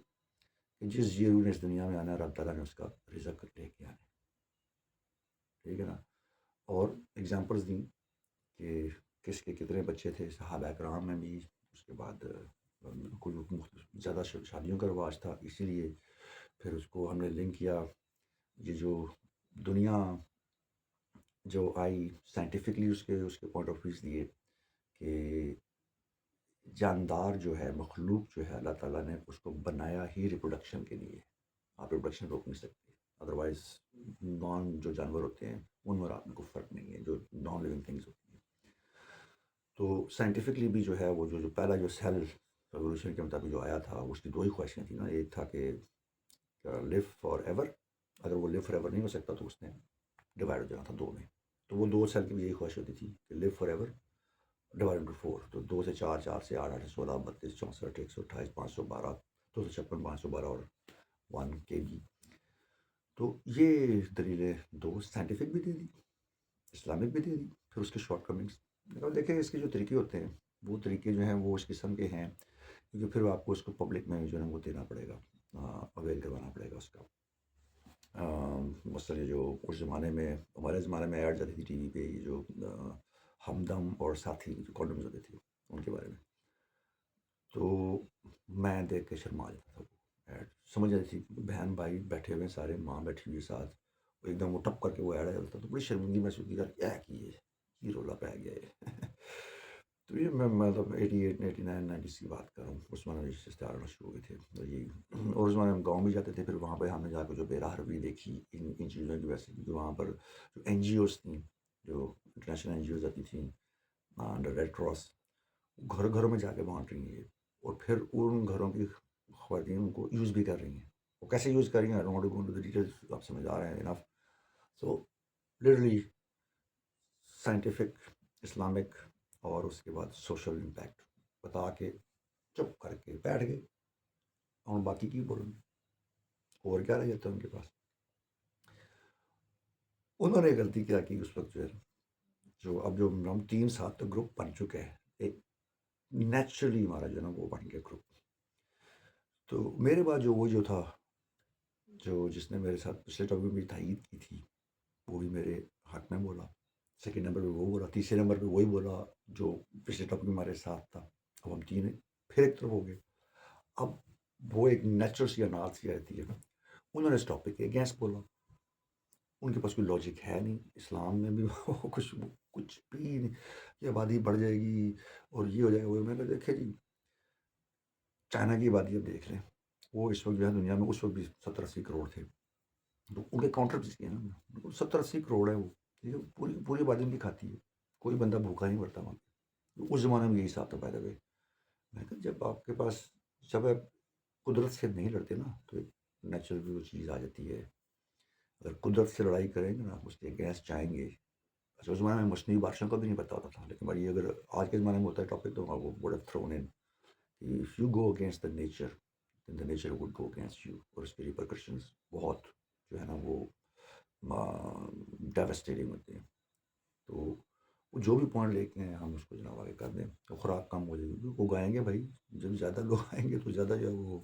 کہ جس جیو نے اس دنیا میں آنا ہے رب تعالیٰ نے اس کا رزق لے کے آنا ہے. ٹھیک ہے نا. اور ایگزامپلس دیں کہ کس کے کتنے بچے تھے صحابہ کرام میں بھی. اس کے بعد کوئی زیادہ شادیوں کا رواج تھا، اسی لیے پھر اس کو ہم نے لنک کیا. یہ جو دنیا جو آئی سائنٹیفکلی اس کے پوائنٹ آف ویوز دیے کہ جاندار جو ہے، مخلوق جو ہے، اللہ تعالیٰ نے اس کو بنایا ہی ریپروڈکشن کے لیے. آپ ریپروڈکشن روک نہیں سکتے، ادروائز نان جو جانور ہوتے ہیں ان میں آپ میں کوئی فرق نہیں ہے، جو نان لیونگ تھنگس ہوتی ہیں. تو سائنٹیفکلی بھی جو ہے وہ جو پہلا جو سیل ریولیوشن کے مطابق جو آیا تھا اس کی دو ہی خواہشیں تھیں نا. ایک تھا کہ لیو فار ایور، اگر وہ لیو فار ایور نہیں ہو سکتا تو اس نے ڈیوائڈ ہو جانا تھا دو میں. تو وہ دو سیل کی بھی یہی خواہش ہوتی تھی کہ live forever divide into four. تو 2 سے 4، 4 سے 8، 8 سے 16، 32، 64، 128، 512، 256، 512 اور 1 KB. تو یہ دلیلیں دو سائنٹیفک بھی دے دی، اسلامک بھی دے دی. پھر اس کے شارٹ کمنگس دیکھیں. اس کے جو طریقے ہوتے ہیں وہ طریقے جو ہیں وہ اس قسم کے ہیں کیونکہ پھر آپ کو اس کو پبلک میں جو ہے وہ دینا پڑے گا، اویل کروانا پڑے گا اس کا. مثلا جو اس زمانے میں ہمارے زمانے میں ایڈ جاتی تھی ٹی وی پہ، یہ جو ہمدم اور ساتھی جو کانڈومز ہوتے تھے ان کے بارے میں، تو میں دیکھ کے شرما جاتا تھا. وہ ایڈ سمجھ جاتی تھی کہ بہن بھائی بیٹھے ہوئے سارے، ماں بیٹھی ہوئی ساتھ، ایک دم وہ ٹپ کر کے وہ ایڈ آ جاتا تھا تو بڑی شرمندگی محسوس کی، یار کیا کی یہ رولا پہ گیا ہے. تو یہ میں مطلب 88، 89، 90 کی بات کر رہا ہوں. اس زمانے میں اشتہار آنا شروع ہوئے تھے. اور اس زمانے میں ہم گاؤں بھی جاتے تھے. پھر وہاں پہ ہم نے جا کے جو بے راہ روی دیکھی ان چیزوں کی وجہ سے، کیونکہ وہاں پر جو NGOs تھیں، جو انٹرنیشنل NGOs آتی تھیں انڈر ریڈ کراس، گھر گھروں میں جا کے بانٹ رہی ہیں. اور پھر ان گھروں کی خواتین ان کو یوز بھی کر رہی ہیں. وہ کیسے یوز کر رہی ہیں، I don't want to go into the details، آپ سمجھ آ رہے ہیں انف. سو لٹرلی سائنٹیفک، اسلامک اور اس کے بعد سوشل امپیکٹ بتا کے چپ کر کے بیٹھ گئے. اور باقی کی بولیں گے، اور کیا رہ جاتا ہے ان کے پاس. انہوں نے غلطی کیا کی اس وقت جو ہے، جو اب جو ہم 3 سال تک گروپ بن چکے ہیں، ایک نیچرلی ہمارا جو ہے نا وہ بن گیا گروپ. تو میرے بعد جو وہ جو تھا، جو جس نے میرے ساتھ پچھلے ٹاپک میں تائید کی تھی، وہ بھی میرے حق میں بولا. سیکنڈ نمبر پہ وہ بولا. تیسرے نمبر پہ وہی بولا جو پچھلے ٹاپک میں ہمارے ساتھ تھا. اب ہم تین پھر ایک طرف ہو گئے. اب وہ ایک نیچرل سی اناج سی رہتی ہے. انہوں نے اس ٹاپک کے اگینسٹ بولا. ان کے پاس کوئی لاجک ہے نہیں. اسلام میں بھی کچھ بھی نہیں. یہ آبادی بڑھ جائے گی اور یہ ہو جائے گا. وہ میں نے دیکھے جی، چائنا کی آبادی اب دیکھ لیں. وہ اس وقت جو ہے دنیا میں اس وقت بھی 70-80 کروڑ تھے. تو ان کے کاؤنٹر بھی کیا نا 70-80 کروڑ ہے. وہ پوری آبادی ان کی کھاتی ہے. کوئی بندہ بھوکا نہیں مرتا وہاں پہ. اس زمانے میں یہی حساب تھا پیدا ہوئے. میں کہا جب آپ کے پاس، جب آپ قدرت سے نہیں لڑتے نا تو نیچرل بھی وہ چیز آ جاتی ہے. اگر قدرت سے لڑائی کریں گے نا، اس کے گیس چاہیں گے. اچھا اس زمانے میں مصنوعی بارشوں کا بھی نہیں پتا ہوتا تھا، لیکن بھائی اگر آج کے زمانے میں ہوتا ہے ٹاپک تو وہ would have thrown in. If you go against the nature, then the nature would go against you. اور اس کے ریپرکشنز بہت جو ہے نا وہ ڈیوسٹیٹنگ ہوتے ہیں. تو وہ جو بھی پوائنٹ لے کے ہیں ہم اس کو جناب آگے کر دیں تو خوراک کم ہو جائے گی. وہ گائیں گے بھائی، جب زیادہ لوگ آئیں گے تو زیادہ جو ہے وہ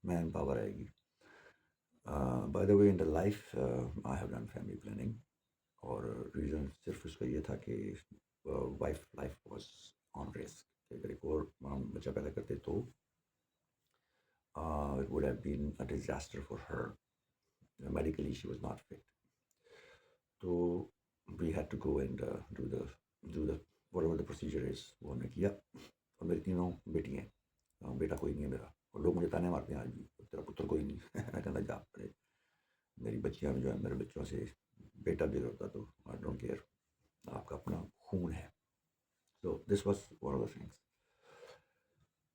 مین پاور آئے گی. By the way in the life I have done family planning. اور ریزن صرف اس کا یہ تھا کہ wife life was on risk. اگر ایک اور بچہ پیدا کرتے تو it would have been a disaster for her. Medically she was not fit. So we had to go and do the whatever the procedure is. وہ ہم نے کیا. اور میری تینوں بیٹی ہیں. بیٹا کوئی نہیں ہے میرا. اور لوگ مجھے تانے مارتے ہیں آج بھی، تیرا پتر کوئی نہیں. میں کہتا جا پڑے. میری بچیاں جو ہے میرے بچوں سے بیٹا بھی ہوتا تو I don't care. آپ کا اپنا خون ہے. So this was one of the things.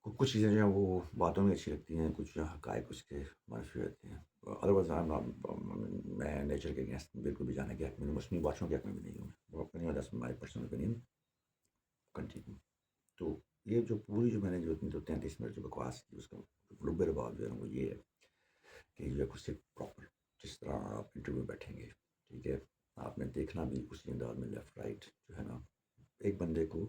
کچھ چیزیں جو ہیں وہ باتوں میں اچھی لگتی ہیں، کچھ حقائق اس کے منفی ہوتے ہیں. ادروائز میں نیچر کے اگینسٹ بالکل بھی جانے کے حق میں نہیں، مصنوعی بادشاہوں کے حق میں بھی نہیں ہوں. وہ اپنی وجہ سے مائی پرسنل اوپینین کنٹینیو. تو یہ جو پوری جو میں نے جو 33 منٹ جو بکواس کی اس کا لبے رباب جو ہے وہ یہ ہے کہ جو ہے کچھ پراپر جس طرح آپ انٹرویو بیٹھیں گے، ٹھیک ہے، آپ نے دیکھنا بھی اسی انداز میں لیفٹ رائٹ جو ہے نا. ایک بندے کو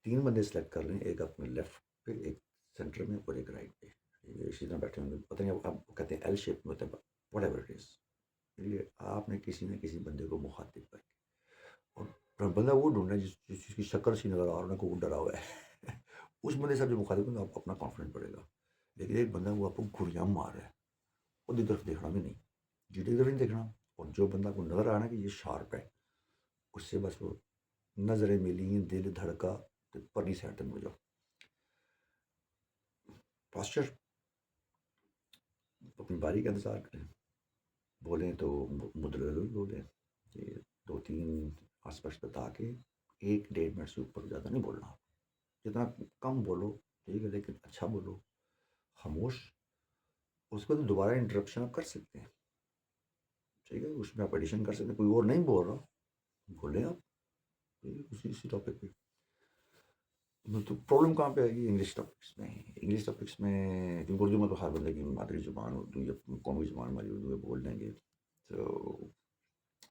3 بندے سلیکٹ کر لیں، ایک اپنے لیفٹ پہ، ایک سینٹر میں اور ایک رائٹ پہ. اسی طرح بیٹھے ہوں گے. پتہ نہیں آپ کہتے ہیں ایل شیپ میں ہوتا ہے، واٹ ایور اٹ از. آپ نے کسی نہ کسی بندے کو مخاطب کر کے، اور بندہ وہ ڈھونڈنا جس کی شکل سی نظر آ رہا ہے کو وہ ڈرا ہوا ہے. اس بندے سے جو مخاطب کرنا آپ اپنا کانفیڈنٹ پڑے گا. لیکن ایک بندہ وہ آپ کو گھڑیاں مار رہا ہے، وہ کی طرف دیکھنا بھی نہیں، جیٹی کی طرف نہیں دیکھنا. اور جو بندہ کو نظر آنا کہ یہ شارپ ہے، اس سے بس وہ نظریں ملی، دل دھڑکا تو پرلی سائڈ تک ہو جاؤ. پاسچر اپنی باری کا انتظار کریں. بولیں تو مدلل بولیں کہ 2-3 آس پاس بتا کے 1-1.5 منٹ سے اوپر زیادہ نہیں بولنا. جتنا کم بولو ٹھیک ہے، لیکن اچھا بولو، خاموش. اس پہ تو دوبارہ انٹرپشن آپ کر سکتے ہیں، ٹھیک ہے، اس میں آپ ایڈیشن کر سکتے ہیں. کوئی اور نہیں بول رہا، بولیں آپ، ٹھیک ہے، اسی ٹاپک پہ. تو پرابلم کہاں پہ آئے گی؟ انگلش ٹاپکس میں. انگلش ٹاپکس میں کیونکہ اردو میں تو ہر بندے کی مادری زبان اردو یا قومی زبان ہماری اردو ہے، بول لیں گے. تو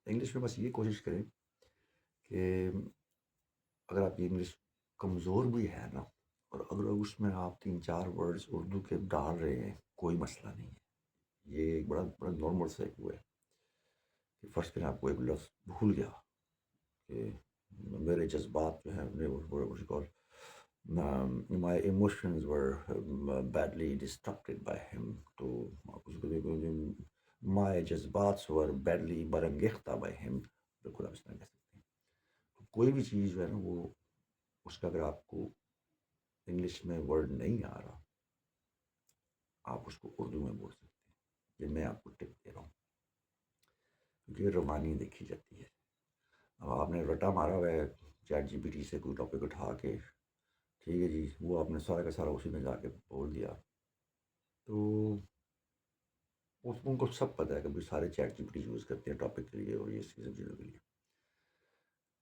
انگلش میں بس یہ کوشش کریں کہ اگر آپ کی انگلش کمزور بھی ہے نا، اور اگر اس میں آپ 3-4 ورڈز اردو کے ڈال رہے ہیں، کوئی مسئلہ نہیں ہے. یہ ایک بڑا بڑا نارمل سا ایک وہ ہے کہ فرض کریں آپ کو ایک لفظ بھول گیا کہ میرے جذبات جو ہیں my emotions were badly disrupted by him. تو آپ اس کو دیکھو my جذبات were badly برانگیختہ by him. بالکل آپ اس طرح کہہ سکتے ہیں. کوئی بھی چیز جو ہے نا، وہ اس کا اگر آپ کو انگلش میں ورڈ نہیں آ رہا، آپ اس کو اردو میں بول سکتے ہیں. یہ میں آپ کو ٹپ دے رہا ہوں کیونکہ روانی دیکھی جاتی ہے. اب آپ نے رٹا مارا ہوا ہے چیٹ جی پی ٹی سے کوئی ٹاپک اٹھا کے، ٹھیک ہے جی، وہ آپ نے سارا کا سارا اسی میں جا کے بول دیا، تو ان کو سب پتہ ہے کہ بھائی سارے ChatGPT use کرتے ہیں ٹاپک کے لیے اور یہ سب چیزوں کے لیے.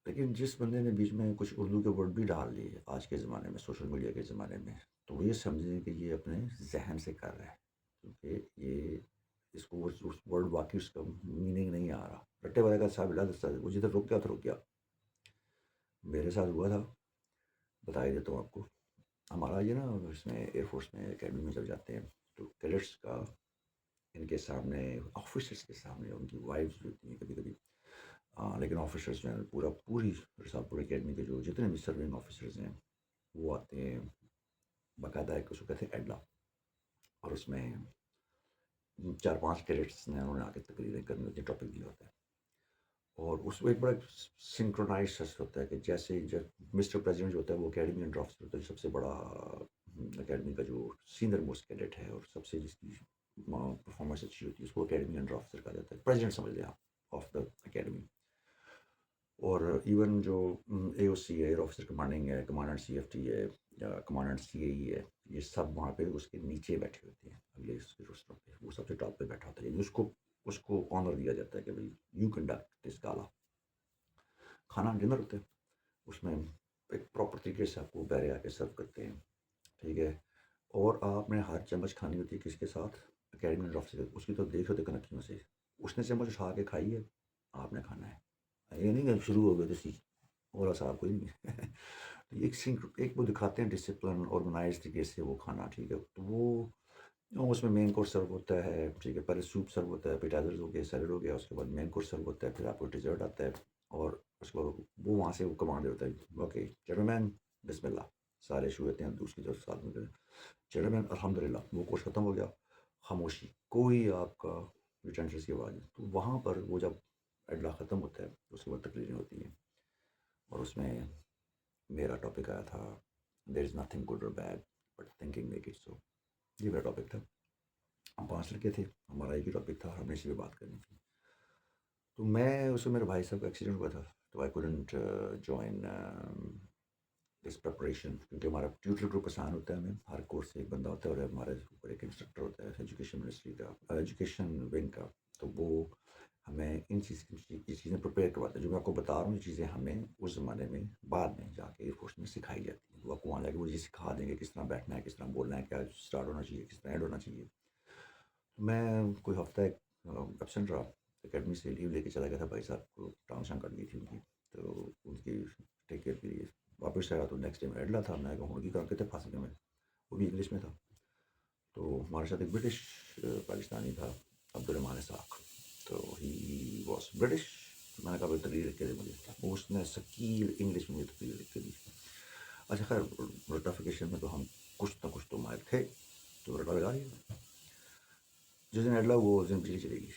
لیکن جس بندے نے بیچ میں کچھ اردو کے ورڈ بھی ڈال لیے آج کے زمانے میں، سوشل میڈیا کے زمانے میں، تو وہ یہ سمجھیں کہ یہ اپنے ذہن سے کر رہا ہے، کیونکہ یہ اس کو اس ورڈ واقعی اس کا میننگ نہیں آ رہا. رٹے والے کا صاحب اللہ، وہ جدھر رک گیا تو رک گیا. میرے ساتھ ہوا تھا، بتا ہی دیتا ہوں آپ کو. ہمارا یہ نا اس میں ایئر فورس میں اکیڈمی میں جب جاتے ہیں تو کیڈٹس کا ان کے سامنے، آفیسرس کے سامنے ان کی وائفز ہوتی ہیں کبھی کبھی، لیکن آفیسرس جو ہیں پوری اکیڈمی کے جو جتنے بھی سرونگ آفیسرز ہیں وہ آتے ہیں. باقاعدہ ایک اس کو کہتے ہیں ایڈلا، اور اس میں 4-5 کیڈٹس نے انہوں نے آ کے تقریریں کرنی ہوتی ہیں، ٹاپک دیا ہوتا ہے. اور اس میں ایک بڑا سنکرونائز سسٹ ہوتا ہے کہ جیسے جب مسٹر پریزیڈنٹ جو ہوتا ہے وہ اکیڈمی انڈر آفسر ہوتا ہے، سب سے بڑا اکیڈمی کا جو سینئر موسٹ کیڈٹ ہے اور سب سے جس کی پرفارمنس اچھی ہوتی ہے، اس کو اکیڈمی انڈر آفسر کہا جاتا ہے. پریزیڈنٹ سمجھ لیں آپ آف دا اکیڈمی. اور ایون جو اے او سی ہے، ایئر آفیسر کمانڈنگ ہے، کمانڈنٹ سی ایف ٹی ہے یا کمانڈنٹ سی اے ای ہے، یہ سب وہاں پہ اس کے نیچے بیٹھے ہوتے ہیں، اگلے اس کے روسٹر پہ وہ سب سے ٹاپ پہ بیٹھا ہوتا ہے. اس کو آنر دیا جاتا ہے کہ بھائی یو کنڈکٹ دس گالا. کھانا ڈنر ہوتا ہے، اس میں ایک پراپر طریقے سے آپ کو بیرے آ کے سرو کرتے ہیں، ٹھیک ہے. اور آپ نے ہر چمچ کھانی ہوتی ہے کس کے ساتھ؟ Academy under officer. اس کی تو دیکھ ہوتے کنکھیوں سے، اس نے چمچ اٹھا کے کھائی ہے، آپ نے کھانا ہے. یہ نہیں کہ شروع ہو گئے تو سی اور صاحب کوئی نہیں. تو ایک وہ دکھاتے ہیں ڈسپلن، آرگنائز طریقے سے وہ کھانا، ٹھیک ہے. تو وہ اس میں مین کورس سرو ہوتا ہے، ٹھیک ہے. پہلے سوپ سرو ہوتا ہے، پیٹائزرز ہو گیا، سیلڈ ہو گیا، اس کے بعد مین کورس سرو ہوتا ہے، پھر آپ کو ڈیزرٹ آتا ہے. اور اس کو وہ وہاں سے وہ کمانڈ ہوتا ہے، اوکے جنٹلمین بسم اللہ، سارے شروع ہوتے ہیں دوسری طرف ساتھ میں جنٹلمین الحمد للہ. وہ کورس ختم ہو گیا، خاموشی، کوئی آپ کا یوٹینسلس کی آواز نہیں. تو وہاں پر وہ جب ایڈلا ختم ہوتا ہے تو اس کے بعد تقریریں ہوتی ہیں، اور اس میں میرا ٹاپک آیا تھا دیر از نتھنگ گڈ اور bad but thinking make it so. یہ میرا ٹاپک تھا. ہم 5 لڑکے تھے، ہمارا ایک ہی ٹاپک تھا، ہم نے اسی پہ بات کرنی تھی. تو میں اس میں میرے بھائی صاحب کا ایکسیڈنٹ ہوا تھا، تو I couldn't join this preparation, کیونکہ ہمارا ٹیوٹر گروپ آسان ہوتا ہے. ہمیں ہر کورس سے ایک بندہ ہوتا ہے اور ہمارے اوپر ایک انسٹرکٹر ہوتا ہے ایجوکیشن منسٹری کا، ایجوکیشن ونگ کا. تو وہ ہمیں ان چیزیں پریپیئر کرواتے ہیں. جو میں آپ کو بتا رہا ہوں یہ چیزیں ہمیں اس زمانے میں بعد میں جا کے ایئر فورس میں سکھائی جاتی ہیں. وہ آپ کو وہاں جا کے وہ چیز سکھا دیں گے کس طرح بیٹھنا ہے، کس طرح بولنا ہے، کیا اسٹارٹ ہونا چاہیے، کس طرح اینڈ ہونا چاہیے. میں کوئی ہفتہ ایک ایبسنٹ رہا، اکیڈمی سے لیو لے کے چلا گیا تھا. بھائی صاحب کو ٹانگ شانگ کٹ گئی تھی ان کی، تو ان کی ٹیک کیئر کے لیے واپس آیا. تو نیکسٹ ڈے میں ایڈلا تھا. میں کہا کی کتنے پھنس گیا میں، وہ بھی انگلش میں تھا. تو ہمارے ساتھ ایک برٹش پاکستانی تھا، عبدالرحمان اسحاق. تو ہی واز برٹش. میں نے کہا بھائی تقریر لکھ کے دے مجھے. اس نے سکیل انگلش میں مجھے تقریر لکھ کے دی. اچھا خیر، رٹافیکیشن میں تو ہم کچھ نہ کچھ تو مائر تھے، تو رٹا لگا لیا. جس دن ایڈلا وہ اس دن بجلی چلے گئی.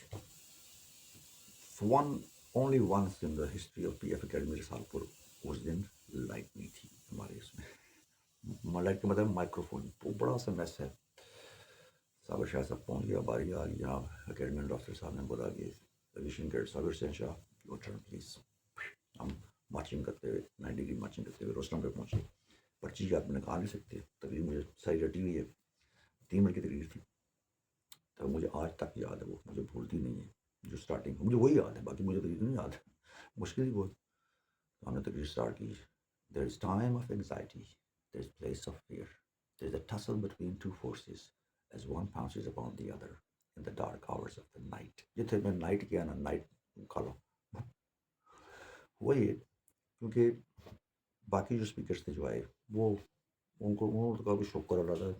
only once in the history of PF academy Risalpur اس دن لائٹ نہیں تھی ہمارے اس میں. لائٹ کا مطلب مائکرو فون، وہ بڑا سا میس ہے. صابر شاہ صاحب پہنچ گیا، باری آ گئی. جناب اکیڈمی ڈاکٹر صاحب نے بولا کہ ایڈیشن cadet Sabir Hussain Shah your turn please. ہم مارچنگ کرتے ہوئے 9 ڈگری مارچنگ کرتے ہوئے روسٹم پہ پہنچے. پرچی آپ نکال نہیں سکتے. تقریر مجھے ساری رٹی ہوئی ہے، 3 منٹ کی تقریر تھی. تو مجھے آج تک یاد ہے، وہ مجھے بھولتی نہیں ہے. جو اسٹارٹنگ مجھے وہی یاد ہے، باقی مجھے تقریر نہیں یاد ہے. مشکل ہی بہت. ہم نے تقریر اسٹارٹ کی. There is time of anxiety, there is place of fear, there is a tussle between two forces as one pounces upon the other in the dark hours of the night. جتنے میں night کیا نا، night کھا لو وہی ہے. کیونکہ باقی جو اسپیکرس تھے جو آئے، وہ انہوں نے کہا کہ شکر اللہ کا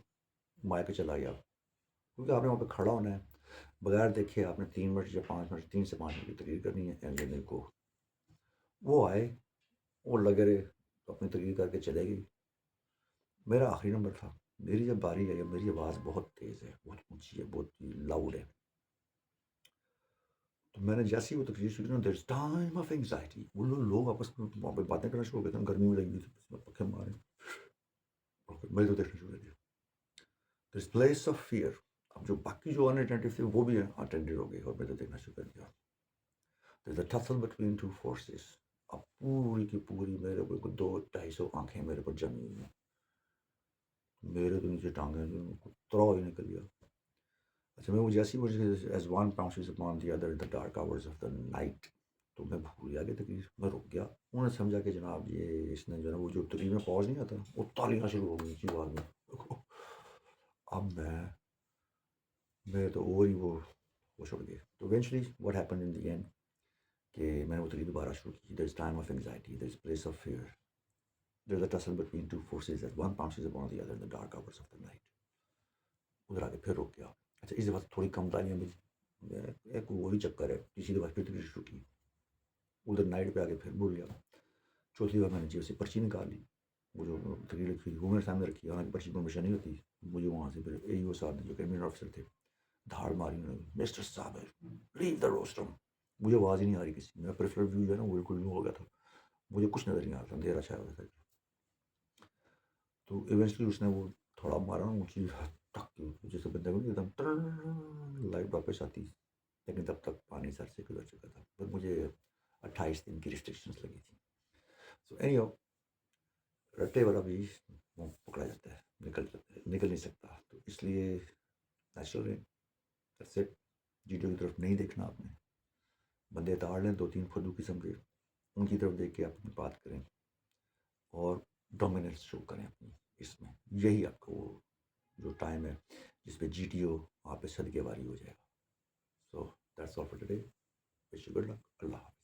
مائک چلا گیا. کیونکہ آپ نے وہاں پہ کھڑا ہونا ہے، بغیر دیکھے آپ نے 3 منٹ یا 5 منٹ، 3 سے 5 منٹ کی تقریر کرنی ہے. اینڈ کو وہ آئے، وہ لگے رہے، اپنی تقریر کر کے چلے گئی. میرا آخری نمبر تھا. میری جب باری آئی، میری آواز بہت تیز ہے، بہت اونچی ہے، بہت لاؤڈ ہے. تو میں نے جیسی وہ تقریر شروع کی، there is time of anxiety, وہ لوگ آپس میں وہاں پہ باتیں کرنا شروع ہو گئے تھے. گرمی میں لگی ہوئی تھی، پکھے مارے. میں تو دیکھنا شروع کر دیا. دیر از پلیس آف فیئر. اب جو باقی جو ان اٹینٹیو تھے وہ بھی اٹینڈیڈ ہو گئے، اور میں تو دیکھنا شروع کر دیا. دیر is a tussle between two forces. اب پوری کی پوری میرے کو 200-250 آنکھیں میرے پر جمی ہوئی ہیں. میرے تو نیچے ٹانگیں ترا ہی نکل گیا. اچھا میں وہ جیسی مجھے as one pounces upon the other in the dark hours of the night, تو میں بھول گیا کہ تقریر میں رک گیا. انہوں نے سمجھا کہ جناب یہ اس نے جو ہے نا، وہ جو تقریر میں پاز نہیں آتا، وہ تالیاں شروع ہو گئی اونچی آواز میں. اب میں تو اور ہی وہ چھوڑ گئے. تو eventually what happen in the end کہ میں نے وہ تقریر دوبارہ شروع کی. There is time of anxiety, there is place of fear, there is a tussle between two forces that one pounces upon the other in the dark hours of the night. ادھر آ کے پھر رک گیا. اچھا اس دفعہ تھوڑی کم تالیاں ملی. ایک وہی چکر ہے، تیسری دفعہ پھر تقریر شروع کی. ادھر نائٹ پہ آ کے پھر بھول گیا. چوتھی دفعہ میں نے جیب سے پرچی نکال لی، وہ جو تقریر لکھی تھی وہ میرے سامنے رکھی. حالانکہ پرچی پر ہمیشہ نہیں ہوتی. مجھے وہاں سے پھر اے ای او صاحب نے جو کیبنٹ آفیسر تھے، دھاڑ ماری انہوں نے، مسٹر صاحب لیو دا روسٹرم. مجھے آواز ہی نہیں آ رہی کسی. میرا پریفرل ویو جو ہے نا وہ بالکل ہو گیا تھا، مجھے کچھ نظر نہیں آ رہا تھا، اندھیرا چھایا ہوا تھا. تو ایونچولی اس نے وہ تھوڑا مارا نا اونچی ٹک، جیسے بندے کو ایک دم لائٹ واپس آتی. لیکن تب تک پانی سر سے گزر چکا تھا. پھر مجھے 28 دن کی ریسٹرکشنس لگی تھی. سو اینی ہاؤ، رٹے والا بھی وہ پکڑا جاتا ہے، نکل نہیں سکتا. تو اس لیے نیچرل ہے. That's it. جیڈیو کی طرف نہیں دیکھنا آپ نے. بندے تاڑ لیں 2-3 فدو قسم کے، ان کی طرف دیکھ کے آپ اپنی بات کریں اور ڈومیننس شو کریں اپنی. اس میں یہی آپ کو وہ جو ٹائم ہے جس پہ جی ٹی او آپ پہ صدقے واری ہو جائے گا. So that's all for today. Wish you good luck. Allah حافظ.